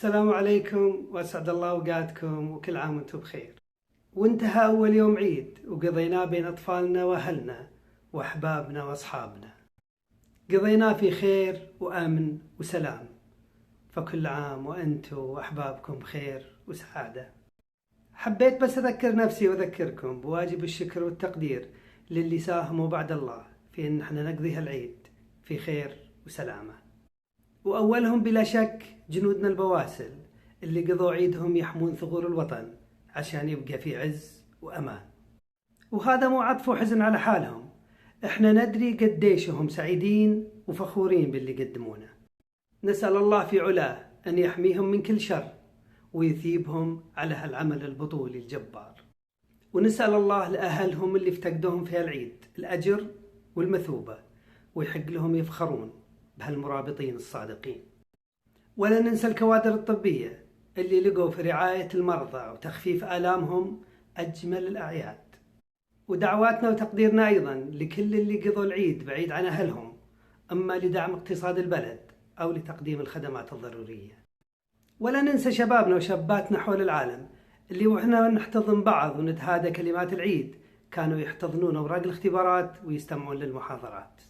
السلام عليكم وأسعد الله أوقاتكم وكل عام وانتم بخير. وانتهى أول يوم عيد وقضيناه بين أطفالنا وأهلنا وأحبابنا وأصحابنا، قضيناه في خير وأمن وسلام، فكل عام وأنتم وأحبابكم بخير وسعادة. حبيت بس أذكر نفسي وأذكركم بواجب الشكر والتقدير للي ساهموا بعد الله في أن احنا نقضي هالعيد في خير وسلامة، وأولهم بلا شك جنودنا البواسل اللي قضوا عيدهم يحمون ثغور الوطن عشان يبقى في عز وأمان. وهذا مو عطف وحزن على حالهم، احنا ندري قديشهم سعيدين وفخورين باللي قدمونه. نسأل الله في علاه أن يحميهم من كل شر ويثيبهم على هالعمل البطولي الجبار، ونسأل الله لأهلهم اللي افتقدوهم في هالعيد الأجر والمثوبة، ويحق لهم يفخرون بهالمرابطين الصادقين. ولا ننسى الكوادر الطبية اللي لقوا في رعاية المرضى وتخفيف آلامهم أجمل الأعياد. ودعواتنا وتقديرنا أيضا لكل اللي قضوا العيد بعيد عن أهلهم، أما لدعم اقتصاد البلد أو لتقديم الخدمات الضرورية. ولا ننسى شبابنا وشاباتنا حول العالم اللي وإحنا نحتضن بعض ونتهادى كلمات العيد كانوا يحتضنون أوراق الاختبارات ويستمعون للمحاضرات.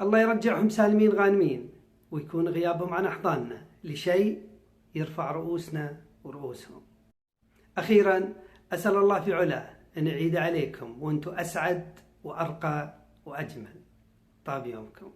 الله يرجعهم سالمين غانمين، ويكون غيابهم عن أحضاننا لشيء يرفع رؤوسنا ورؤوسهم. أخيرا أسأل الله في علاه أن يعيد عليكم وأنتم أسعد وأرقى وأجمل. طاب يومكم.